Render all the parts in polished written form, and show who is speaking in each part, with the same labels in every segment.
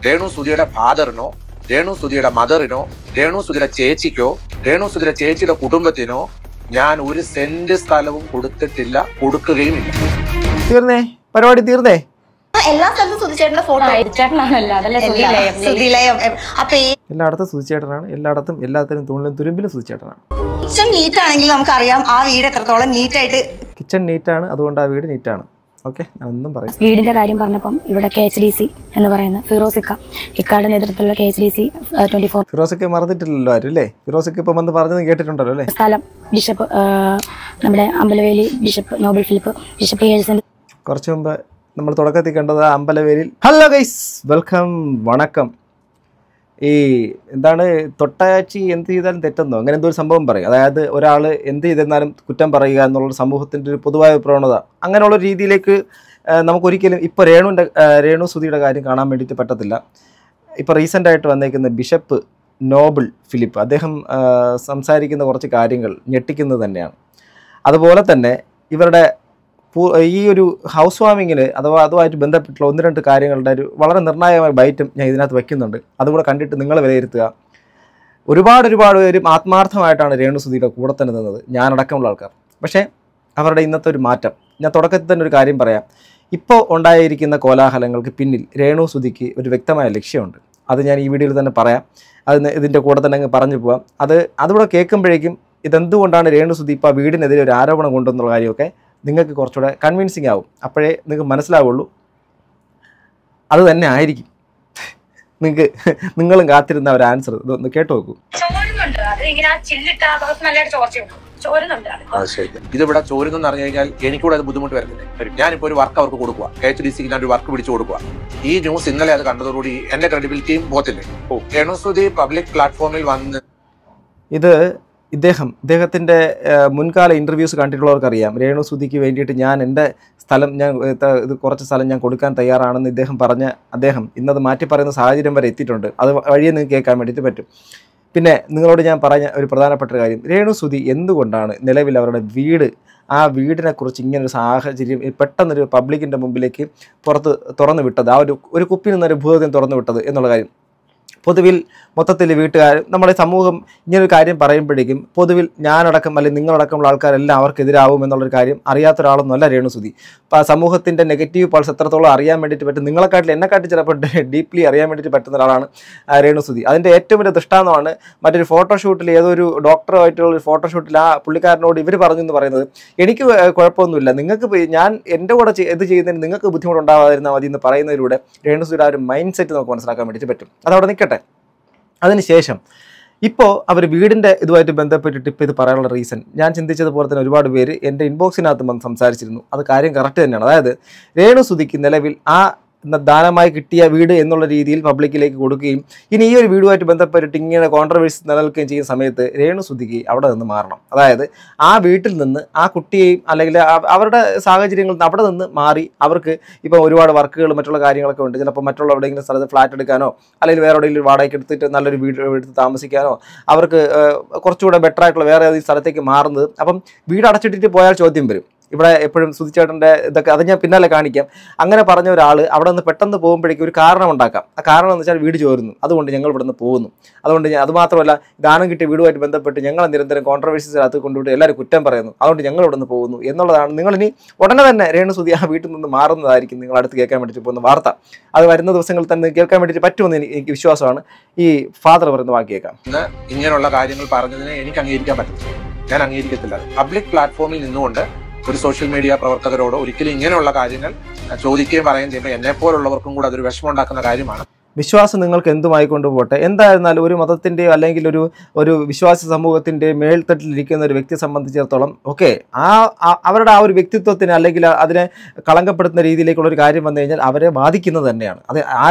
Speaker 1: രേണു സുധിയുടെ ഫാദറിനോ രേണു സുധിയുടെ മദറിനോ രേണു സുധിയുടെ ചേച്ചിക്കോ രേണു സുധിയുടെ ചേച്ചിയുടെ കുടുംബത്തിനോ ഞാൻ ഒരു സെന്റ് സ്ഥലവും കൊടുത്തിട്ടില്ല, കൊടുക്കുകയുമില്ല.
Speaker 2: തീർന്നേ, പരിപാടി തീർന്നേ.
Speaker 3: എല്ലാ സ്ഥലത്തും സുധിച്ചേട്ടന്റെ ഫോട്ടോ
Speaker 2: എല്ലായിടത്തും സുധിച്ചേട്ടനാണ്, എല്ലായിടത്തും എല്ലാത്തിനും തൂണിലും തുരുമ്പിലും സുധിച്ചേട്ടനാണ്.
Speaker 3: കിച്ചൺ നീറ്റ് ആണെങ്കിൽ നമുക്കറിയാം ആ വീട് എത്രത്തോളം നീറ്റായിട്ട്.
Speaker 2: കിച്ചൺ നീറ്റാണ്, അതുകൊണ്ട് ആ വീട് നീറ്റാണ്. ഓക്കെ, ഞാൻ ഒന്നും പറയും.
Speaker 4: വീടിന്റെ കാര്യം പറഞ്ഞപ്പം ഇവിടെ KHDC എന്ന് പറയുന്ന ഫിറോസിക്ക ഇക്കാരുടെ നേതൃത്വത്തിലുള്ള KHDC 24
Speaker 2: ഫിറോസിക്ക മറന്നിട്ടില്ലല്ലോ ആരും അല്ലേ? ഫിറോസിക്ക ഇപ്പം വന്ന് പറഞ്ഞത് കേട്ടിട്ടുണ്ടല്ലോ അല്ലേ?
Speaker 4: സ്ഥലം ബിഷപ്പ് നമ്മുടെ അമ്പലവേലി ബിഷപ്പ് നോബൽ ഫിലിപ്പ് ബിഷപ്പ്
Speaker 2: കുറച്ചു മുമ്പ് നമ്മൾ തുടക്കത്തിൽ കണ്ടത് അമ്പലവേലിൽ. ഹലോ ഗൈസ്, വെൽക്കം, വണക്കം. ഈ എന്താണ് തൊട്ടാച്ചി എന്ത് ചെയ്താലും തെറ്റെന്നോ അങ്ങനെ എന്തോ ഒരു സംഭവം പറയും. അതായത് ഒരാൾ എന്ത് ചെയ്തിരുന്നാലും കുറ്റം പറയുക എന്നുള്ളൊരു സമൂഹത്തിൻ്റെ ഒരു പൊതുവായ പ്രവണത. അങ്ങനെയുള്ള രീതിയിലേക്ക് നമുക്കൊരിക്കലും ഇപ്പോൾ രേണു സുധിയുടെ കാര്യം കാണാൻ വേണ്ടിയിട്ട് പറ്റത്തില്ല. ഇപ്പോൾ റീസെൻ്റായിട്ട് വന്നേക്കുന്ന ബിഷപ്പ് നോബൽ ഫിലിപ്പ് അദ്ദേഹം സംസാരിക്കുന്ന കുറച്ച് കാര്യങ്ങൾ ഞെട്ടിക്കുന്നത് തന്നെയാണ്. അതുപോലെ തന്നെ ഇവരുടെ ഈ ഒരു ഹൗസ് വാമിങ്ങിന് അഥവാ അതുമായിട്ട് ബന്ധപ്പെട്ടുള്ള ഒന്ന് രണ്ട് കാര്യങ്ങളുടെ ഒരു വളരെ നിർണായകമായ ബൈറ്റും ഞാൻ ഇതിനകത്ത് വയ്ക്കുന്നുണ്ട്. അതുകൂടെ കണ്ടിട്ട് നിങ്ങൾ വിലയിരുത്തുക. ഒരുപാട് പേരും ആത്മാർത്ഥമായിട്ടാണ് രേണു സുധിയുടെ കൂടെ തന്നെ നിന്നത്, ഞാനടക്കമുള്ള ആൾക്കാർ. പക്ഷേ അവരുടെ ഇന്നത്തെ ഒരു മാറ്റം, ഞാൻ തുടക്കത്തിൽ തന്നെ ഒരു കാര്യം പറയാം. ഇപ്പോൾ ഉണ്ടായിരിക്കുന്ന കോലാഹലങ്ങൾക്ക് പിന്നിൽ രേണു സുധിക്ക് ഒരു വ്യക്തമായ ലക്ഷ്യമുണ്ട്. അത് ഞാൻ ഈ വീഡിയോയിൽ തന്നെ പറയാം. ഇതിൻ്റെ കൂടെ തന്നെ അങ്ങ് പറഞ്ഞു പോകാം. അതുകൂടെ കേൾക്കുമ്പോഴേക്കും ഇതെന്തുകൊണ്ടാണ് രേണു സുധി ഇപ്പോൾ വീടിനെതിരെ ഒരു ആരോപണം കൊണ്ടുവന്നുള്ള കാര്യമൊക്കെ നിങ്ങൾക്ക് കുറച്ചുകൂടെ കൺവിൻസിങ് ആവും. അപ്പോഴേ നിങ്ങൾക്ക് മനസ്സിലാവുള്ളൂ. അത് തന്നെ ആയിരിക്കും നിങ്ങളും കാത്തിരുന്ന ഒരു ആൻസർ. ഇതൊന്ന് കേട്ടു നോക്കൂ.
Speaker 1: ഇതിവിടെ ചോരുന്നെന്ന് അറിഞ്ഞു കഴിഞ്ഞാൽ എനിക്കൂടെ അത് ബുദ്ധിമുട്ട് വരുന്നില്ലേ? ഞാനിപ്പോൾ ഒരു വർക്ക് അവർക്ക് കൊടുക്കുക, KHDC ഞാൻ ഒരു വർക്ക് പിടിച്ചു കൊടുക്കുക. ഈ ന്യൂസ് ഇന്നലെ അത് കണ്ടതോടുകൂടി എന്റെ ക്രെഡിബിലിറ്റിയും പോത്തില്ലേ? രേണു സുധി പബ്ലിക് പ്ലാറ്റ്ഫോമിൽ വന്ന്
Speaker 2: ഇത് ഇദ്ദേഹത്തിൻ്റെ മുൻകാല ഇൻ്റർവ്യൂസ് കണ്ടിട്ടുള്ളവർക്കറിയാം. രേണു സുധിക്ക് വേണ്ടിയിട്ട് ഞാൻ എൻ്റെ സ്ഥലം ഇത് കുറച്ച് സ്ഥലം ഞാൻ കൊടുക്കാൻ തയ്യാറാണെന്ന് അദ്ദേഹം ഇന്നത് മാറ്റി പറയുന്ന സാഹചര്യം വരെ എത്തിയിട്ടുണ്ട്. അത് വഴിയെ നിങ്ങൾക്ക് കേൾക്കാൻ വേണ്ടിയിട്ട് പറ്റും. പിന്നെ നിങ്ങളോട് ഞാൻ പറഞ്ഞ ഒരു പ്രധാനപ്പെട്ട കാര്യം, രേണു സുധി എന്തുകൊണ്ടാണ് നിലവിൽ അവരുടെ ആ വീടിനെക്കുറിച്ച് ഇങ്ങനൊരു സാഹചര്യം പെട്ടെന്നൊരു പബ്ലിക്കിൻ്റെ മുമ്പിലേക്ക് തുറന്നു വിട്ടത്, ആ ഒരു കുപ്പിൽ നിന്നൊരു ഭൂതത്തിന് തുറന്നു വിട്ടത് എന്നുള്ള കാര്യം. പൊതുവിൽ മൊത്തത്തിൽ വീട്ടുകാർ നമ്മുടെ സമൂഹം ഇങ്ങനൊരു കാര്യം പറയുമ്പോഴേക്കും പൊതുവിൽ ഞാനടക്കം അല്ലെങ്കിൽ നിങ്ങളടക്കമുള്ള ആൾക്കാരെല്ലാം അവർക്കെതിരാവും എന്നുള്ളൊരു കാര്യം അറിയാത്ത ഒരാളൊന്നുമല്ല രേണു സുധി. അപ്പോൾ ആ സമൂഹത്തിൻ്റെ നെഗറ്റീവ് പൾസ് എത്രത്തോളം അറിയാൻ വേണ്ടിയിട്ട് പറ്റും, എന്നെക്കാട്ടിൽ ചിലപ്പോൾ ഡീപ്ലി അറിയാൻ വേണ്ടിയിട്ട് പറ്റുന്ന ഒരാളാണ് രേണു സുധി. അതിൻ്റെ ഏറ്റവും വലിയ ദൃഷ്ടാന്തമാണ് മറ്റൊരു ഫോട്ടോഷൂട്ടിൽ, ഏതൊരു ഡോക്ടറുമായിട്ടുള്ള ഒരു ഫോട്ടോഷൂട്ടിൽ ആ പുള്ളിക്കാരനോട് ഇവർ പറഞ്ഞു എന്ന് പറയുന്നത്, എനിക്ക് കുഴപ്പമൊന്നുമില്ല, നിങ്ങൾക്ക് ഞാൻ എൻ്റെ കൂടെ ഇത് ചെയ്യുന്നതിന് നിങ്ങൾക്ക് ബുദ്ധിമുട്ടുണ്ടാവാതിരുന്നാൽ മതി എന്ന് പറയുന്നതിലൂടെ രേണു സുധിയുടെ ആ ഒരു മൈൻഡ് സെറ്റ് നമുക്ക് മനസ്സിലാക്കാൻ വേണ്ടിയിട്ട് പറ്റും. അതവിടെ നിൽക്കട്ടെ. അതിനുശേഷം ഇപ്പോൾ അവർ വീടിൻ്റെ ഇതുമായിട്ട് ബന്ധപ്പെട്ടിട്ട് ഇപ്പോൾ ഇത് പറയാനുള്ള റീസൺ ഞാൻ ചിന്തിച്ചതുപോലെ തന്നെ ഒരുപാട് പേര് എൻ്റെ ഇൻബോക്സിനകത്ത് വന്ന് സംസാരിച്ചിരുന്നു. അത് കാര്യം കറക്റ്റ് തന്നെയാണ്. അതായത് രേണു സുധിക്ക് നിലവിൽ ആ ദാനമായി കിട്ടിയ വീട് എന്നുള്ള രീതിയിൽ പബ്ലിക്കിലേക്ക് കൊടുക്കുകയും ഇനി ഈ ഒരു വീടുമായിട്ട് ബന്ധപ്പെട്ടിട്ട് ഇങ്ങനെ കോൺട്രവേഴ്സി നിലനിൽക്കുകയും ചെയ്യുന്ന സമയത്ത് രേണു സുധിക്ക് അവിടെ നിന്ന് മാറണം. അതായത് ആ വീട്ടിൽ നിന്ന് ആ കുട്ടിയെയും അല്ലെങ്കിൽ അവരുടെ സാഹചര്യങ്ങളിൽ നിന്ന് അവിടെ നിന്ന് മാറി അവർക്ക് ഇപ്പോൾ ഒരുപാട് വർക്കുകൾ മറ്റുള്ള കാര്യങ്ങളൊക്കെ ഉണ്ട്. ചിലപ്പോൾ മറ്റുള്ള എവിടെയെങ്കിലും സ്ഥലത്ത് ഫ്ലാറ്റ് എടുക്കാനോ അല്ലെങ്കിൽ വേറെ എവിടെയെങ്കിലും വാടകയ്ക്ക് എടുത്തിട്ട് നല്ലൊരു വീട് എടുത്ത് താമസിക്കാനോ അവർക്ക് കുറച്ചുകൂടെ ബെറ്റർ ആയിട്ടുള്ള വേറെ ഏതെങ്കിലും സ്ഥലത്തേക്ക് മാറുന്നത്. അപ്പം വീട് അടച്ചിട്ടിട്ട് പോയാൽ ചോദ്യം വരും. ഇവിടെ എപ്പോഴും സുധിച്ചേട്ടൻ്റെ ഇതൊക്കെ അത് ഞാൻ പിന്നാലെ കാണിക്കാം. അങ്ങനെ പറഞ്ഞ ഒരാൾ അവിടെ നിന്ന് പെട്ടെന്ന് പോകുമ്പോഴേക്കും ഒരു കാരണം ഉണ്ടാക്കാം. ആ കാരണം എന്ന് വെച്ചാൽ വീട് ചോരുന്നു, അതുകൊണ്ട് ഞങ്ങൾ ഇവിടെ നിന്ന് പോകുന്നു. അതുകൊണ്ട് അതുമാത്രമല്ല, ദാനം കിട്ടിയ വീടുമായിട്ട് ബന്ധപ്പെട്ട് ഞങ്ങൾ നിരന്തരം കോൺട്രവേഴ്സീസിനകത്ത് കൊണ്ടുപോയിട്ട് എല്ലാവരും കുറ്റം പറയുന്നു, അതുകൊണ്ട് ഞങ്ങൾ ഇവിടെ നിന്ന് പോകുന്നു എന്നുള്ളതാണ്. നിങ്ങളിനി ഉടനെ തന്നെ രേണു സുധി ആ വീട്ടിൽ നിന്ന് മാറുന്നതായിരിക്കും നിങ്ങൾ അടുത്ത് കേൾക്കാൻ വേണ്ടിയിട്ട് പോകുന്ന വാർത്ത. അത് വരുന്ന ദിവസങ്ങളിൽ തന്നെ കേൾക്കാൻ വേണ്ടിയിട്ട് പറ്റുമെന്ന് എനിക്ക് വിശ്വാസമാണ്. ഈ ഫാദർ പറയുന്ന വാക്ക് കേൾക്കാം.
Speaker 1: ഇങ്ങനെയുള്ള കാര്യങ്ങൾ പറഞ്ഞതിനെ എനിക്ക് അംഗീകരിക്കാൻ പറ്റില്ല, ഞാൻ അംഗീകരിക്കത്തില്ല. പബ്ലിക് പ്ലാറ്റ്ഫോമിൽ നിന്നുകൊണ്ട് ഒരു സോഷ്യൽ മീഡിയ പ്രവർത്തകരോട് ഒരിക്കലും ഇങ്ങനെയുള്ള കാര്യങ്ങൾ ചോദിക്കുകയും പറയുകയും ചെയ്യുമ്പോൾ എന്നെപ്പോലുള്ളവർക്കും കൂടെ അതൊരു വിഷമം ഉണ്ടാക്കുന്ന കാര്യമാണ്.
Speaker 2: വിശ്വാസം നിങ്ങൾക്ക് എന്തുമായിക്കൊണ്ട് പോട്ടെ, എന്തായിരുന്നാലും ഒരു മതത്തിൻ്റെയോ അല്ലെങ്കിൽ ഒരു വിശ്വാസി സമൂഹത്തിൻ്റെ മേൽത്തട്ടിലിരിക്കുന്ന ഒരു വ്യക്തിയെ സംബന്ധിച്ചിടത്തോളം ഓക്കെ അവരുടെ ആ ഒരു വ്യക്തിത്വത്തിന് അല്ലെങ്കിൽ അതിനെ കളങ്കപ്പെടുത്തുന്ന രീതിയിലേക്കുള്ള ഒരു കാര്യം വന്നു കഴിഞ്ഞാൽ അവരെ ബാധിക്കുന്നത് തന്നെയാണ്. അത്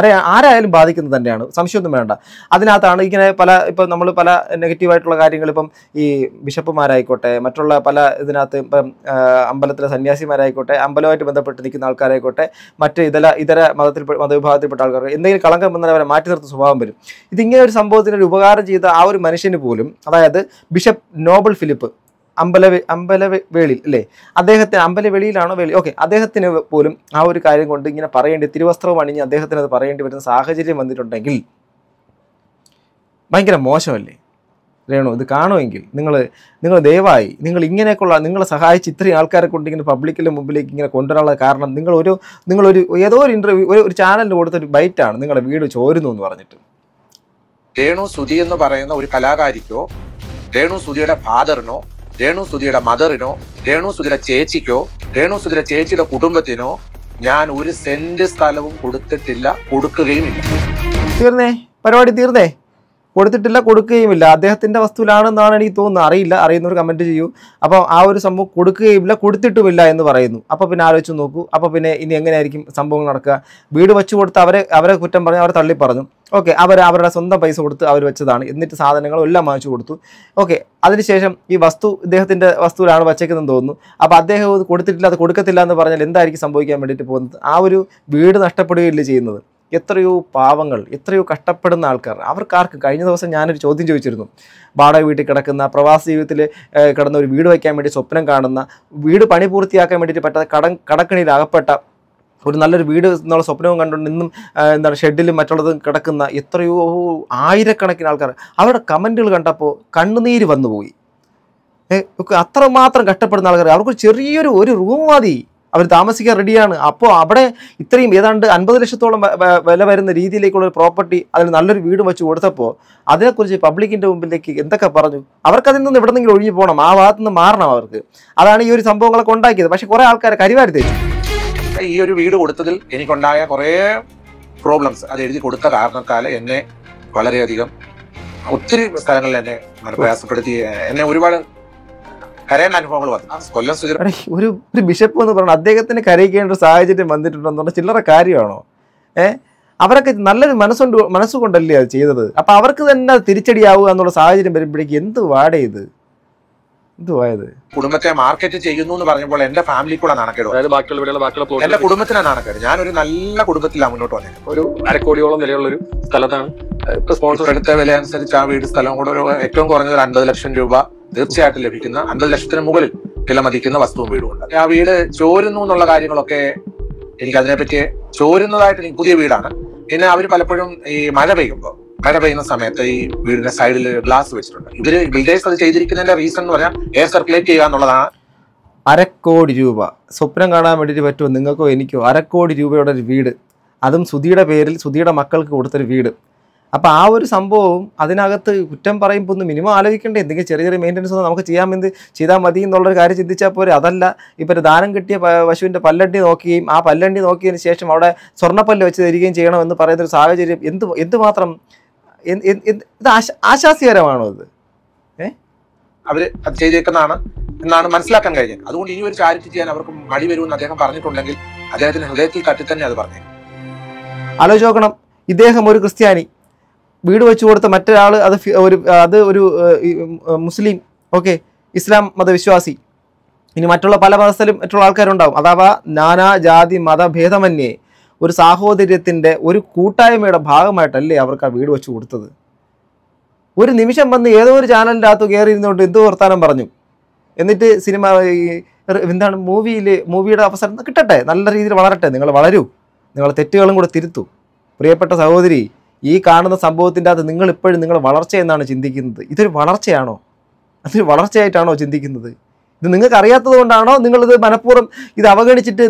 Speaker 2: ആരായാലും ബാധിക്കുന്നത് തന്നെയാണ്, സംശയമൊന്നും വേണ്ട. അതിനകത്താണ് ഇങ്ങനെ ഇപ്പം നമ്മൾ പല നെഗറ്റീവായിട്ടുള്ള കാര്യങ്ങൾ ഇപ്പം ഈ ബിഷപ്പുമാരായിക്കോട്ടെ മറ്റുള്ള പല ഇതിനകത്ത് ഇപ്പം അമ്പലത്തിലെ സന്യാസിമാരായിക്കോട്ടെ അമ്പലവുമായിട്ട് ബന്ധപ്പെട്ട് നിൽക്കുന്ന ആൾക്കാരായിക്കോട്ടെ മറ്റ് ഇതര മതവിഭാഗത്തിൽപ്പെട്ട ആൾക്കാർ എന്തെങ്കിലും കളങ്കം വന്നവരെ മാറ്റി നിർത്തുന്ന സ്വഭാവം വരും. ഇതിങ്ങനെ ഒരു സംഭവത്തിന് ഒരു ഉപകാരം ചെയ്ത ആ ഒരു മനുഷ്യന് പോലും, അതായത് ബിഷപ്പ് നോബൽ ഫിലിപ്പ് അമ്പലവേളിൽ അല്ലേ, അദ്ദേഹത്തിന് അമ്പലവെളിയിലാണോ വേളി, ഓക്കെ, അദ്ദേഹത്തിന് പോലും ആ ഒരു കാര്യം കൊണ്ട് ഇങ്ങനെ പറയേണ്ടി, തിരുവസ്ത്രവും അണിഞ്ഞ് അദ്ദേഹത്തിന് അത് പറയേണ്ടി വരുന്ന സാഹചര്യം വന്നിട്ടുണ്ടെങ്കിൽ ഭയങ്കര മോശമല്ലേ രേണു? ഇത് കാണുമെങ്കിൽ നിങ്ങൾ ദയവായി നിങ്ങൾ ഇങ്ങനെയൊക്കെയുള്ള നിങ്ങളെ സഹായിച്ച് ഇത്രയും ആൾക്കാരെ കൊണ്ട് ഇങ്ങനെ പബ്ലിക്കിൻ്റെ മുമ്പിലേക്ക് ഇങ്ങനെ കൊണ്ടുവരാനുള്ള കാരണം നിങ്ങളൊരു ഏതോ ഒരു ഇൻ്റർവ്യൂ ഒരു ചാനലിന് കൊടുത്തൊരു ബൈറ്റാണ് നിങ്ങളുടെ വീട് ചോരുന്നു എന്ന് പറഞ്ഞിട്ട്.
Speaker 1: രേണു സുധി എന്ന് പറയുന്ന ഒരു കലാകാരിക്കോ, രേണു സുധിയുടെ ഫാദറിനോ, രേണു സുധിയുടെ മദറിനോ, രേണു സുധിയുടെ ചേച്ചിക്കോ, രേണു സുധിയുടെ ചേച്ചിയുടെ കുടുംബത്തിനോ ഞാൻ ഒരു സെന്റ് സ്ഥലവും കൊടുത്തിട്ടില്ല, കൊടുക്കുകയുമില്ല.
Speaker 2: തീർന്നേ, പരിപാടി തീർന്നേ. കൊടുത്തിട്ടില്ല, കൊടുക്കുകയുമില്ല. അദ്ദേഹത്തിൻ്റെ വസ്തുവിലാണെന്നാണ് എനിക്ക് തോന്നുന്നത്. അറിയില്ല, അറിയുന്നവർ കമൻറ്റ് ചെയ്യൂ. അപ്പോൾ ആ ഒരു സംഭവം കൊടുക്കുകയുമില്ല, കൊടുത്തിട്ടുമില്ല എന്ന് പറയുന്നു. അപ്പോൾ പിന്നെ ആലോചിച്ച് നോക്കൂ. അപ്പോൾ പിന്നെ ഇനി എങ്ങനെയായിരിക്കും സംഭവങ്ങൾ നടക്കുക? വീട് വെച്ച് കൊടുത്ത് അവരെ കുറ്റം പറഞ്ഞ് അവരെ തള്ളി പറഞ്ഞു. ഓക്കെ, അവരുടെ സ്വന്തം പൈസ കൊടുത്ത് അവർ വെച്ചതാണ്, എന്നിട്ട് സാധനങ്ങളും എല്ലാം വാങ്ങിച്ചു കൊടുത്തു. ഓക്കെ, അതിനുശേഷം ഈ വസ്തു ഇദ്ദേഹത്തിൻ്റെ വസ്തുവിലാണ് വച്ചേക്കുന്നതെന്ന് തോന്നുന്നു. അപ്പോൾ അദ്ദേഹം അത് കൊടുത്തിട്ടില്ല, അത് കൊടുക്കത്തില്ല എന്ന് പറഞ്ഞാൽ എന്തായിരിക്കും സംഭവിക്കാൻ വേണ്ടിയിട്ട് പോകുന്നത്? ആ ഒരു വീട് നഷ്ടപ്പെടുകയല്ലേ ചെയ്യുന്നത്? എത്രയോ പാവങ്ങൾ, എത്രയോ കഷ്ടപ്പെടുന്ന ആൾക്കാർ, അവർക്കാർക്ക് കഴിഞ്ഞ ദിവസം ഞാനൊരു ചോദ്യം ചോദിച്ചിരുന്നു. വാടക വീട്ടിൽ കിടക്കുന്ന, പ്രവാസി ജീവിതത്തിൽ കിടന്ന ഒരു വീട് വയ്ക്കാൻ വേണ്ടി സ്വപ്നം കാണുന്ന, വീട് പണി പൂർത്തിയാക്കാൻ വേണ്ടിയിട്ട് പറ്റാത്ത കടക്കണിയിൽ അകപ്പെട്ട, ഒരു നല്ലൊരു വീട് എന്നുള്ള സ്വപ്നവും കണ്ടുകൊണ്ട് ഇന്നും ഷെഡിലും മറ്റുള്ളതും കിടക്കുന്ന എത്രയോ ആയിരക്കണക്കിന് ആൾക്കാർ, അവരുടെ കമൻറ്റുകൾ കണ്ടപ്പോൾ കണ്ണുനീര് വന്നുപോയി. അത്രമാത്രം കഷ്ടപ്പെടുന്ന ആൾക്കാർ, അവർക്ക് ചെറിയൊരു റൂം മതി, അവർ താമസിക്കാൻ റെഡിയാണ്. അപ്പോൾ അവിടെ ഇത്രയും ഏതാണ്ട് 50 ലക്ഷത്തോളം വില വരുന്ന രീതിയിലേക്കുള്ള ഒരു പ്രോപ്പർട്ടി, അതിൽ നല്ലൊരു വീട് വെച്ച് കൊടുത്തപ്പോൾ അതിനെക്കുറിച്ച് പബ്ലിക്കിൻ്റെ മുമ്പിലേക്ക് എന്തൊക്കെ പറഞ്ഞു? അവർക്കതിൽ നിന്ന് എവിടെ നിന്നെങ്കിലും ഒഴിഞ്ഞു പോകണം, ആ ഭാഗത്തു നിന്ന് മാറണം അവർക്ക്. അതാണ് ഈ ഒരു സംഭവങ്ങളൊക്കെ ഉണ്ടാക്കിയത്. പക്ഷെ കുറേ ആൾക്കാരെ കരിവാരി തേച്ചു.
Speaker 1: ഈ ഒരു വീട് കൊടുത്തതിൽ എനിക്കുണ്ടായ കുറേ പ്രോബ്ലംസ്, അത് എഴുതി കൊടുത്ത കാരണത്താൽ എന്നെ വളരെയധികം ഒത്തിരി സ്ഥലങ്ങളിൽ എന്നെ പ്രയാസപ്പെടുത്തി, എന്നെ ഒരുപാട് കരയേണ്ട അനുഭവങ്ങൾ വന്നു. കൊല്ലം സുധീർ
Speaker 2: ഒരു ബിഷപ്പ് എന്ന് പറഞ്ഞാൽ അദ്ദേഹത്തിന് കരയിക്കേണ്ട ഒരു സാഹചര്യം വന്നിട്ടുണ്ടെന്ന് പറഞ്ഞാൽ ചില്ലറ കാര്യമാണോ? അവരൊക്കെ നല്ലൊരു മനസ്സുകൊണ്ടല്ലേ അത് ചെയ്തത്. അപ്പം അവർക്ക് തന്നെ തിരിച്ചടിയാവുക എന്നുള്ള സാഹചര്യം വരുമ്പോഴേക്കും എന്ത് വാടേത്, എന്തുവായത്?
Speaker 1: കുടുംബത്തെ മാർക്കറ്റ് ചെയ്യുന്നു എന്ന് പറഞ്ഞപ്പോൾ എന്റെ ഫാമിലിക്കുള്ള നാണക്കേട്, എന്റെ കുടുംബത്തിനാണ് നാണക്കേട്. ഞാനൊരു നല്ല കുടുംബത്തിലാണ് മുന്നോട്ട് വന്നത്.
Speaker 5: ഒരു 1/2 കോടിയോളം വിലയുള്ള ഒരു സ്ഥലത്താണ്
Speaker 1: സ്പോൺസർ എടുത്ത വില അനുസരിച്ച് ആ വീട് സ്ഥലം കൂടെ ഒരു ഏറ്റവും കുറഞ്ഞത് 50 ലക്ഷം രൂപ തീർച്ചയായിട്ടും ലഭിക്കുന്ന, 50 ലക്ഷത്തിന് മുകളിൽ വില മതിക്കുന്ന വസ്തുവും വീടുമുണ്ട്. ആ വീട് ചോരുന്നു എന്നുള്ള കാര്യങ്ങളൊക്കെ എനിക്ക് അതിനെപ്പറ്റി, ചോരുന്നതായിട്ട് എനിക്ക് പുതിയ വീടാണ്. പിന്നെ അവർ പലപ്പോഴും ഈ മഴ പെയ്യുന്ന സമയത്ത് ഈ വീടിന്റെ സൈഡിൽ ഗ്ലാസ് വെച്ചിട്ടുണ്ട്. ഇവര് ബിൽഡേഴ്സ് അത് ചെയ്തിരിക്കുന്നതിന്റെ റീസൺ എന്ന് പറഞ്ഞാൽ എയർ സർക്കുലേറ്റ് ചെയ്യുക എന്നുള്ളതാണ്.
Speaker 2: 1/2 കോടി രൂപ സ്വപ്നം കാണാൻ വേണ്ടിയിട്ട് പറ്റുമോ നിങ്ങൾക്കോ എനിക്കോ? 1/2 കോടി രൂപയുടെ ഒരു വീട്, അതും സുധിയുടെ പേരിൽ സുധിയുടെ മക്കൾക്ക് കൊടുത്തൊരു വീട്. അപ്പോൾ ആ ഒരു സംഭവം അതിനകത്ത് കുറ്റം പറയുമ്പോൾ ഒന്ന് മിനിമം ആലോചിക്കേണ്ടേ? എന്തെങ്കിലും ചെറിയ ചെറിയ മെയിൻ്റനൻസ് ഒന്നും നമുക്ക് ചെയ്താൽ മതി എന്നുള്ളൊരു കാര്യം ചിന്തിച്ചാൽ പോരെ. അതല്ല, ഇപ്പോൾ ദാനം കിട്ടിയ പശുവിൻ്റെ പല്ലണ്ടി നോക്കുകയും ആ പല്ലണ്ടി നോക്കിയതിന് ശേഷം അവിടെ സ്വർണ്ണപ്പല്ല് വെച്ച് തരികയും ചെയ്യണമെന്ന് പറയുന്നൊരു സാഹചര്യം എന്തുമാത്രം ഇത് ആശാസ്യകരമാണോ ഇത്?
Speaker 1: അവര് അത് ചെയ്തേക്കുന്നതാണ് എന്നാണ് മനസ്സിലാക്കാൻ കഴിഞ്ഞത്. അതുകൊണ്ട് ഇനി ഒരു ചാരിറ്റി ചെയ്യാൻ അവർക്ക് മടി വരുമെന്ന് അദ്ദേഹം പറഞ്ഞിട്ടുണ്ടെങ്കിൽ അദ്ദേഹത്തിന്റെ ഹൃദയത്തിൽ തട്ടി തന്നെ അത് പറഞ്ഞു.
Speaker 2: ആലോചിച്ച് നോക്കണം, ഇദ്ദേഹം ഒരു ക്രിസ്ത്യാനി, വീട് വെച്ച് കൊടുത്ത മറ്റൊരാൾ അത് ഒരു മുസ്ലിം, ഓക്കെ, ഇസ്ലാം മതവിശ്വാസി, ഇനി മറ്റുള്ള പല മതസ്ഥരും മറ്റുള്ള ആൾക്കാരുണ്ടാവും. അഥവാ നാനാ ജാതി മതഭേദമന്യേ ഒരു സാഹോദര്യത്തിൻ്റെ ഒരു കൂട്ടായ്മയുടെ ഭാഗമായിട്ടല്ലേ അവർക്ക് ആ വീട് വെച്ച് കൊടുത്തത്. ഒരു നിമിഷം വന്ന് ഏതോ ഒരു ചാനലിൻ്റെ അകത്ത് കയറി ഇരുന്നുകൊണ്ട് എന്തോ വർത്താനം പറഞ്ഞു, എന്നിട്ട് സിനിമ എന്താണ് മൂവിയുടെ അവസരം കിട്ടട്ടെ, നല്ല രീതിയിൽ വളരട്ടെ, നിങ്ങൾ വളരൂ, നിങ്ങൾ തെറ്റുകളും കൂടെ തിരുത്തൂ. പ്രിയപ്പെട്ട സഹോദരി, ഈ കാണുന്ന സംഭവത്തിൻ്റെ അകത്ത് നിങ്ങൾ ഇപ്പോഴും നിങ്ങൾ വളർച്ച എന്നാണ് ചിന്തിക്കുന്നത്. ഇതൊരു വളർച്ചയാണോ? അതൊരു വളർച്ചയായിട്ടാണോ ചിന്തിക്കുന്നത്? ഇത് നിങ്ങൾക്ക് അറിയാത്തത് കൊണ്ടാണോ നിങ്ങളിത് മനഃപൂർവ്വം ഇത് അവഗണിച്ചിട്ട്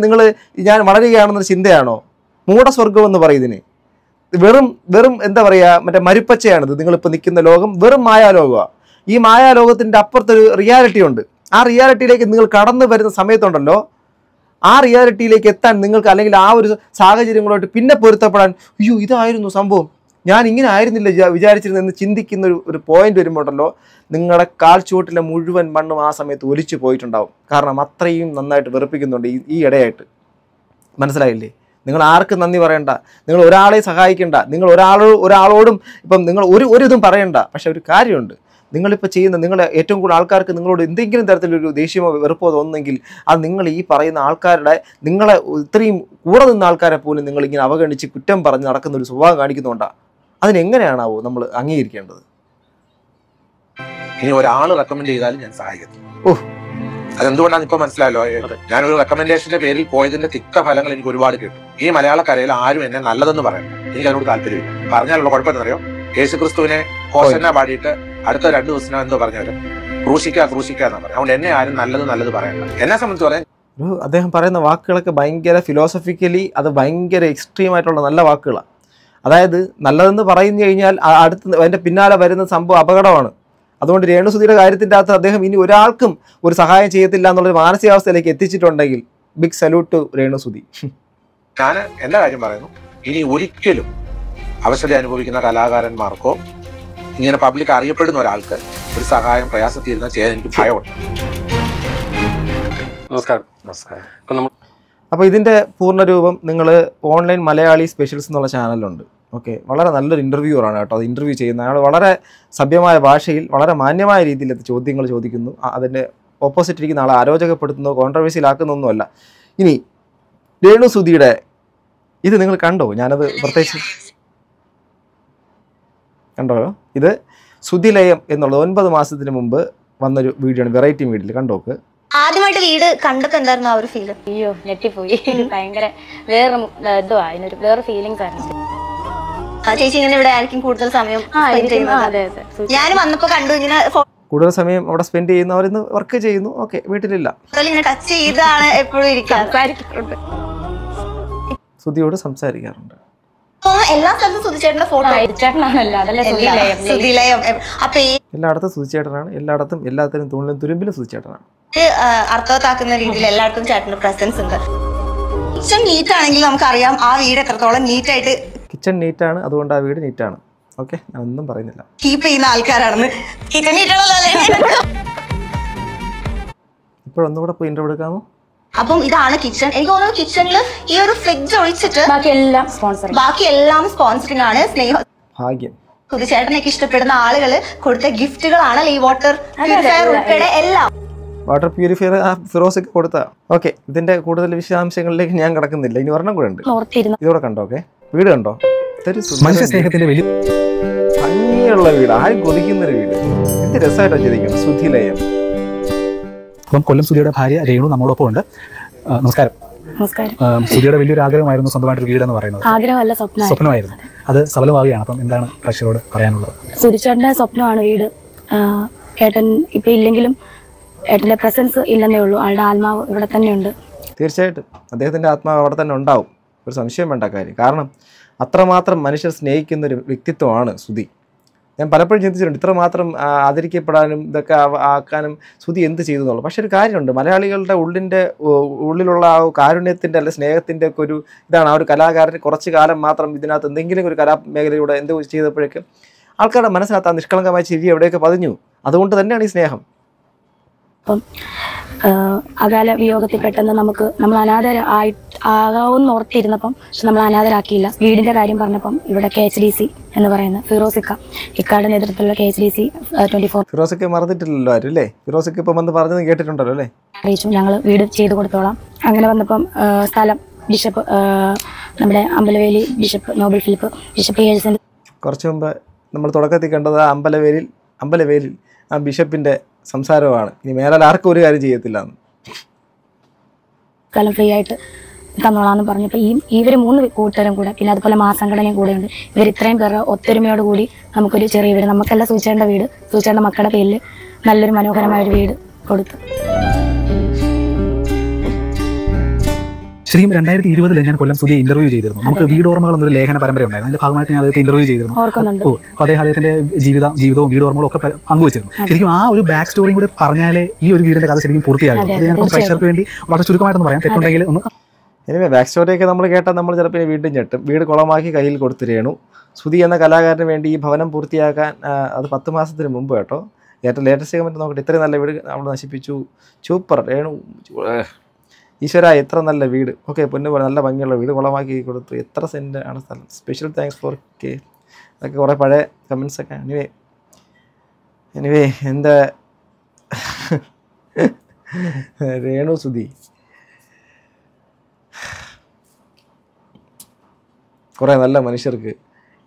Speaker 2: ഞാൻ വളരുകയാണെന്നൊരു ചിന്തയാണോ? മൂഢസ്വർഗം എന്ന് പറയുന്നതിന് വെറും എന്താ പറയുക, മറ്റേ മരുപ്പച്ചയാണിത്. നിങ്ങളിപ്പോൾ നിൽക്കുന്ന ലോകം വെറും മായാലോകമാണ്. ഈ മായാലോകത്തിൻ്റെ അപ്പുറത്തൊരു റിയാലിറ്റി ഉണ്ട്. ആ റിയാലിറ്റിയിലേക്ക് നിങ്ങൾ കടന്നു വരുന്ന സമയത്തുണ്ടല്ലോ, ആ റിയാലിറ്റിയിലേക്ക് എത്താൻ നിങ്ങൾക്ക്, അല്ലെങ്കിൽ ആ ഒരു സാഹചര്യങ്ങളോട്ട് പിന്നെ പൊരുത്തപ്പെടാൻ, അയ്യോ ഇതായിരുന്നു സംഭവം, ഞാൻ ഇങ്ങനെ ആയിരുന്നില്ല വിചാരിച്ചിരുന്നെന്ന് ചിന്തിക്കുന്ന ഒരു പോയിന്റ് വരുമ്പോഴല്ലോ, നിങ്ങളുടെ കാൽ ചുവട്ടിലെ മുഴുവൻ മണ്ണും ആ സമയത്ത് ഒലിച്ചു പോയിട്ടുണ്ടാവും. കാരണം അത്രയും നന്നായിട്ട് വെറുപ്പിക്കുന്നുണ്ട് ഈ ഇടയായിട്ട്. മനസ്സിലായില്ലേ? നിങ്ങൾ ആർക്കും നന്ദി പറയണ്ട, നിങ്ങൾ ഒരാളെ സഹായിക്കേണ്ട, നിങ്ങൾ ഒരാളോടും ഇപ്പം നിങ്ങൾ ഒരു ഇതും പറയണ്ട. പക്ഷെ ഒരു കാര്യമുണ്ട്, നിങ്ങളിപ്പോൾ ചെയ്യുന്ന, നിങ്ങളെ ഏറ്റവും കൂടുതൽ ആൾക്കാർക്ക് നിങ്ങളോട് എന്തെങ്കിലും തരത്തിലൊരു ദേഷ്യമോ വെറുപ്പോ തോന്നുന്നെങ്കിൽ അത് നിങ്ങൾ ഈ പറയുന്ന ആൾക്കാരുടെ, നിങ്ങളെ ഇത്രയും കൂടെ നിന്ന ആൾക്കാരെ പോലും നിങ്ങളിങ്ങനെ അവഗണിച്ച് കുറ്റം പറഞ്ഞ് നടക്കുന്ന ഒരു സ്വഭാവം കാണിക്കുന്നുകൊണ്ടാണ്. അതിനെങ്ങനെയാണാവോ നമ്മൾ അംഗീകരിക്കേണ്ടത്?
Speaker 1: ഇനി ഒരാൾ റെക്കമെൻഡ് ചെയ്താലും ഞാൻ സഹായിക്കത്തില്ല. അതെന്തുകൊണ്ടാണ് ഇപ്പൊ മനസ്സിലായല്ലോ. ഞാനൊരു റെക്കമെൻഡേഷന്റെ പേരിൽ പോയതിന്റെ തിക്ത ഫലങ്ങൾ എനിക്ക് ഒരുപാട് കിട്ടും. ഈ മലയാളക്കരയിൽ ആരും എന്നെ നല്ലതെന്ന് പറയണം, എനിക്ക് അതിനോട് താല്പര്യമില്ല. പറഞ്ഞാലുള്ള കുഴപ്പമെന്നറിയോ, യേശുക്രിസ്തുവിനെ ഹോസന്ന പാടിയിട്ട് അടുത്ത 2 ദിവസത്തിനകം എന്തോ പറഞ്ഞവര് ക്രൂശിക്കാന്ന് പറയും. അതുകൊണ്ട് എന്നെ ആരും നല്ലത് പറയണ്ട. എന്നെ സംബന്ധിച്ച് പറയാൻ
Speaker 2: അദ്ദേഹം പറയുന്ന വാക്കുകളൊക്കെ ഭയങ്കര ഫിലോസഫിക്കലി അത് ഭയങ്കര എക്സ്ട്രീം ആയിട്ടുള്ള നല്ല വാക്കുകളാണ്. അതായത് നല്ലതെന്ന് പറഞ്ഞു കഴിഞ്ഞാൽ അടുത്ത് അതിൻ്റെ പിന്നാലെ വരുന്ന സംഭവം അപകടമാണ്. അതുകൊണ്ട് രേണുസുധിയുടെ കാര്യത്തിൻ്റെ അകത്ത് അദ്ദേഹം ഇനി ഒരാൾക്കും ഒരു സഹായം ചെയ്യത്തില്ല എന്നുള്ളൊരു മാനസികാവസ്ഥയിലേക്ക് എത്തിച്ചിട്ടുണ്ടെങ്കിൽ ബിഗ് സല്യൂട്ട് ടു രേണുസുധി.
Speaker 1: ഞാൻ എന്റെ കാര്യം പറയുന്നു, ഇനി ഒരിക്കലും അവശത അനുഭവിക്കുന്ന കലാകാരന്മാർക്കോ ഇങ്ങനെ പബ്ലിക് അറിയപ്പെടുന്ന ഒരാൾക്ക് ഒരു സഹായം പ്രയാസത്തീരുന്ന ചെയ്യാൻ എനിക്ക് ഭയമുണ്ട്.
Speaker 5: നമസ്കാരം.
Speaker 2: അപ്പോൾ ഇതിൻ്റെ പൂർണ്ണരൂപം നിങ്ങൾ ഓൺലൈൻ മലയാളി സ്പെഷ്യൽസ് എന്നുള്ള ചാനലുണ്ട്. ഓക്കെ, വളരെ നല്ലൊരു ഇൻ്റർവ്യൂവറാണ് കേട്ടോ. അത് ഇൻ്റർവ്യൂ ചെയ്യുന്ന അയാൾ വളരെ സഭ്യമായ ഭാഷയിൽ വളരെ മാന്യമായ രീതിയിൽ ചോദ്യങ്ങൾ ചോദിക്കുന്നു. അതിൻ്റെ ഓപ്പോസിറ്റ് ഇരിക്കുന്ന ആളെ അരോചകപ്പെടുത്തുന്നോ കോൺട്രവേഴ്സിയിലാക്കുന്നൊന്നുമല്ല. ഇനി രേണുസുധിയുടെ ഇത് നിങ്ങൾ കണ്ടോ? ഞാനത് പ്രത്യേകിച്ച് കണ്ടോ? ഇത് സുധിലയം എന്നുള്ളത് 9 മാസത്തിന് മുമ്പ് വന്നൊരു വീഡിയോ ആണ്, വെറൈറ്റി മീഡിയയിൽ കണ്ടോക്ക്.
Speaker 3: ആദ്യമായിട്ട് വീട് കണ്ടപ്പോ എന്തായിരുന്നു ആ ഒരു ഫീല്?
Speaker 4: അയ്യോ ഞെട്ടിപ്പോയി. ഭയങ്കര വേറെ എന്തോ അതിനൊരു വേറെ ഫീലിങ്സ് ആയിരുന്നു.
Speaker 3: ചേച്ചി ഇങ്ങനെ ഇവിടെ ആയിരിക്കും കൂടുതൽ സമയം spend ചെയ്യുന്നത്? ഞാൻ വന്നപ്പോ കണ്ടു ഇങ്ങനെ
Speaker 2: കൂടുതൽ സമയം അവിടെ സ്പെൻഡ് ചെയ്യുന്നു, അവരിന്ന് വർക്ക് ചെയ്യുന്നു. ഓക്കെ, വീട്ടിലില്ല.
Speaker 3: ഇങ്ങനെ ടച്ച് ചെയ്താണ് എപ്പോഴും ഇരിക്കുന്നത്.
Speaker 2: സുധിയോട് സംസാരിക്കാറുണ്ട്.
Speaker 3: എല്ലാ സ്ഥലത്തും സുധിച്ചേട്ടന്റെ ഫോട്ടോ സുധിലയം. അപ്പൊ ഈ
Speaker 2: എല്ലായിടത്തും സുധിച്ചേട്ടനാണ്, എല്ലായിടത്തും എല്ലാത്തിനും തൂണിലും തുരുമ്പിലും സുധിച്ചേട്ടനാണ്.
Speaker 3: അർത്ഥവത്താക്കുന്ന രീതിയിൽ എല്ലായിടത്തും ചേട്ടന്റെ പ്രസൻസ് ഉണ്ട്. കിച്ചൺ നീറ്റ് ആണെങ്കിൽ നമുക്കറിയാം ആ വീട് എത്രത്തോളം നീറ്റായിട്ട്
Speaker 2: കിച്ചൺ നീറ്റാണ്, അതുകൊണ്ട് ആ വീട് നീറ്റാണ്. ഓക്കെ, ഞാൻ ഒന്നും പറയുന്നില്ല.
Speaker 3: കീപ്പ് ചെയ്യുന്ന ആൾക്കാരാണെന്ന്. കിച്ചൺ നീറ്റാണല്ലോ.
Speaker 2: ഇപ്പോഴൊന്നുകൂടെ പോയി ഇന്റർവ്യൂ എടുക്കാമോ?
Speaker 3: അപ്പം ഇതാണ് കിച്ചൺ. എനിക്ക് തോന്നുന്നു കിച്ചണില് ഈ ഒരു ഫ്രിഡ്ജ് ഒഴിച്ചിട്ട്
Speaker 4: ബാക്കി എല്ലാം
Speaker 3: സ്പോൺസറിംഗ് ആണ്. സ്നേഹം
Speaker 2: ഭാഗ്യം.
Speaker 3: സുധിച്ചേട്ടനൊക്കെ ഇഷ്ടപ്പെടുന്ന ആളുകള് കൊടുത്ത ഗിഫ്റ്റുകളാണ് ഈ വാട്ടർ പ്യൂരിഫയർ ഉൾപ്പെടെ എല്ലാം.
Speaker 2: വാട്ടർ പ്യൂരിഫയർ ഫിറോസൊക്കെ കൊടുത്താ. ഓക്കെ, ഇതിന്റെ കൂടുതൽ വിശദാംശങ്ങളിലേക്ക് ഞാൻ കിടക്കുന്നില്ല. ഇനി ഒരെണ്ണം കൂടെ ഉണ്ട്, ഇതോടെ കണ്ടോ. ഓക്കെ, വീട് കണ്ടോ?
Speaker 6: മനുഷ്യ സ്നേഹത്തിന്റെ വലിയ
Speaker 2: ഭംഗിയുള്ള വീട്, ആരും കൊതിക്കുന്നൊരു വീട്. എന്ത് രസമായിട്ടാണ് ചെയ്തിരിക്കുന്നത്. സുധിലയം.
Speaker 6: അപ്പം കൊല്ലം സുധിയുടെ ഭാര്യ രേണു നമ്മോടൊപ്പം ഉണ്ട്. നമസ്കാരം. സുധിയുടെ വലിയൊരു ആഗ്രഹമായിരുന്നു സ്വന്തമായിട്ടൊരു വീട് എന്ന് പറയുന്നത്.
Speaker 4: ആഗ്രഹമല്ല,
Speaker 6: സ്വപ്നമായിരുന്നു. അത് സഫലമാവുകയാണ്. അപ്പം എന്താണ് പ്രേക്ഷകരോട് പറയാനുള്ളത്?
Speaker 4: സുധിച്ചേട്ടന്റെ സ്വപ്നമാണ് വീട്. ഏട്ടൻ ഇപ്പൊ ഇല്ലെങ്കിലും ഏട്ടന്റെ പ്രസൻസ് ഇല്ലെന്നേ ഉള്ളൂ. ആളുടെ ആത്മാവ് ഇവിടെ തന്നെയുണ്ട്.
Speaker 2: തീർച്ചയായിട്ടും അദ്ദേഹത്തിന്റെ ആത്മാവ് അവിടെ തന്നെ ഉണ്ടാവും, ഒരു സംശയം വേണ്ട കാര്യം. കാരണം അത്രമാത്രം മനുഷ്യർ സ്നേഹിക്കുന്നൊരു വ്യക്തിത്വമാണ് സുധി. ഞാൻ പലപ്പോഴും ചിന്തിച്ചിട്ടുണ്ട്, ഇത്രമാത്രം ആദരിക്കപ്പെടാനും ഇതൊക്കെ ആക്കാനും സുധി എന്ത് ചെയ്തു എന്നുള്ളൂ. പക്ഷെ ഒരു കാര്യമുണ്ട്, മലയാളികളുടെ ഉള്ളിലുള്ള ആ കാരുണ്യത്തിൻ്റെ അല്ലെ സ്നേഹത്തിൻ്റെ ഒക്കെ ഒരു ഇതാണ്. ആ ഒരു കലാകാരൻ കുറച്ച് കാലം മാത്രം ഇതിനകത്ത് എന്തെങ്കിലും ഒരു കലാമേഖലയിലൂടെ എന്തോ ചെയ്തപ്പോഴേക്കും ആൾക്കാരുടെ മനസ്സിനകത്ത് ആ നിഷ്കളങ്കമായ ചിരി എവിടെയൊക്കെ പതിഞ്ഞു. അതുകൊണ്ട് തന്നെയാണ് ഈ സ്നേഹം.
Speaker 4: അപ്പം അകാല വിയോഗത്തിൽ പെട്ടെന്ന് നമ്മൾ ആകാവെന്ന് ഓർത്തിരുന്നപ്പം പക്ഷെ നമ്മൾ അനാഥരാക്കിയില്ല. വീടിന്റെ കാര്യം പറഞ്ഞപ്പം ഇവിടെ KHDC എന്ന് പറയുന്ന ഫിറോസിക്ക ഇക്കാരുടെ നേതൃത്വത്തിലുള്ള KHDC 24
Speaker 2: ഫിറോസിക്ക മറന്നിട്ടില്ലല്ലോ ആരും അല്ലേ? ഫിറോസിക്ക ഇപ്പം വന്ന് പറഞ്ഞത് കേട്ടിട്ടുണ്ടല്ലോ അല്ലേ?
Speaker 4: അറിയിച്ചു, ഞങ്ങൾ വീട് ചെയ്തു കൊടുത്തോളാം. അങ്ങനെ വന്നപ്പം സ്ഥലം ബിഷപ്പ് നമ്മുടെ അമ്പലവേലി bishop Noble Philip bishop agency
Speaker 2: കുറച്ച് മുമ്പ് നമ്മൾ തുടക്കത്തിൽ കണ്ടത് അമ്പലവേലിൽ ആ ബിഷപ്പിന്റെ സംസാരമാണ്. ഇനി മേലാൽ ആർക്കും ഒരു കാര്യം ചെയ്യത്തില്ല എന്ന്.
Speaker 4: സ്ഥലം ഫ്രീ ആയിട്ട് തന്നോളാന്ന് പറഞ്ഞപ്പോൾ ഇവർ 3 കൂട്ടരും കൂടെ പിന്നെ അതുപോലെ മാസംഘടനയും കൂടെ ഉണ്ട്. ഇവർ ഇത്രയും പേർ ഒത്തൊരുമയോട് കൂടി നമുക്കൊരു ചെറിയ വീട്, നമുക്കെല്ലാം സൂചിച്ചേണ്ട വീട്, സൂചിച്ചേണ്ട മക്കളുടെ പേരിൽ നല്ലൊരു മനോഹരമായ ഒരു വീട് കൊടുത്തു.
Speaker 6: ശരിക്കും 2020 ഞാൻ കൊല്ലം സുധിയെ ഇന്റർവ്യൂ ചെയ്തിരുന്നു. നമുക്ക് വീടോർമ്മകൾ എന്നൊരു ലേഖന പരമ്പര ഉണ്ടായിരുന്നു. അതിന്റെ ഭാഗമായിട്ട് ഞാൻ അദ്ദേഹത്തെ ഇന്റർവ്യൂ ചെയ്തിരുന്നു. അപ്പോൾ അദ്ദേഹത്തിന്റെ ജീവിതവും വീടോർമ്മകളും ഒക്കെ പങ്കുവച്ചിരുന്നു. ശരിക്കും ആ ഒരു ബാക്ക് സ്റ്റോറിയും കൂടി പറഞ്ഞാലേ ഈ ഒരു വീടിന്റെ കഥ ശരിക്കും പൂർത്തിയാകും. അത് ഞാൻ പ്രേക്ഷകർക്ക് വേണ്ടി വളരെ ചുരുക്കമായിട്ടൊന്ന് പറയാം, തെറ്റുണ്ടെങ്കിൽ ഒന്ന്.
Speaker 2: എനിവേ ബാക്ക് സ്റ്റോറിയൊക്കെ നമ്മൾ കേട്ടാൽ നമ്മൾ ചിലപ്പോൾ വീണ്ടും ഞെട്ടും. വീട് കുളമാക്കി കയ്യിൽ കൊടുത്തു രേണു. സുധി എന്ന കലാകാരന് വേണ്ടി ഈ ഭവനം പൂർത്തിയാക്കാൻ അത് 10 മാസത്തിന് മുമ്പ് കേട്ടോ. ഏറ്റവും ലേറ്റസ്റ്റ് കമൻറ്റ് നോക്കട്ടെ, ഇത്രയും നല്ല വീട് നമ്മൾ നശിപ്പിച്ചു. സൂപ്പർ രേണു, ഈശ്വര എത്ര നല്ല വീട്. ഓക്കെ, പൊന്നു പോലെ നല്ല ഭംഗിയുള്ള വീട് കുളമാക്കി കൊടുത്തു. എത്ര സെൻറ്റ് ആണ് സ്ഥലം. Special thanks for K. അതൊക്കെ കുറേ പഴയ കമൻസൊക്കെ. എനിവേ എന്താ രേണു സുധി കുറേ നല്ല മനുഷ്യർക്ക്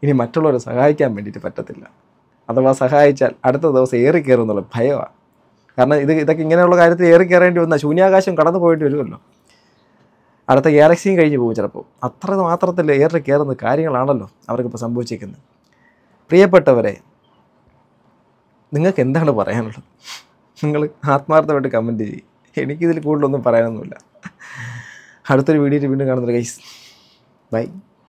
Speaker 2: ഇനി മറ്റുള്ളവരെ സഹായിക്കാൻ വേണ്ടിയിട്ട് പറ്റത്തില്ല. അഥവാ സഹായിച്ചാൽ അടുത്ത ദിവസം ഏറി കയറും എന്നുള്ള ഭയമാണ്. കാരണം ഇതൊക്കെ ഇങ്ങനെയുള്ള കാര്യത്തിൽ ഏറി കയറേണ്ടി വന്നാൽ ശൂന്യാകാശം കടന്നു പോയിട്ട് വരുമല്ലോ. അടുത്ത ഗാലക്സിയും കഴിഞ്ഞ് പോകും ചിലപ്പോൾ. അത്ര മാത്രത്തിൽ ഏറി കയറുന്ന കാര്യങ്ങളാണല്ലോ അവർക്കിപ്പോൾ സംഭവിച്ചിരിക്കുന്നത്. പ്രിയപ്പെട്ടവരെ, നിങ്ങൾക്ക് എന്താണ് പറയാനുള്ളത്? നിങ്ങൾ ആത്മാർത്ഥമായിട്ട് കമൻറ്റ് ചെയ്യും. എനിക്കിതിൽ കൂടുതലൊന്നും പറയാനൊന്നുമില്ല. അടുത്തൊരു വീഡിയോയിൽ വീണ്ടും കാണുന്നത് ഗൈസ്. ബൈ.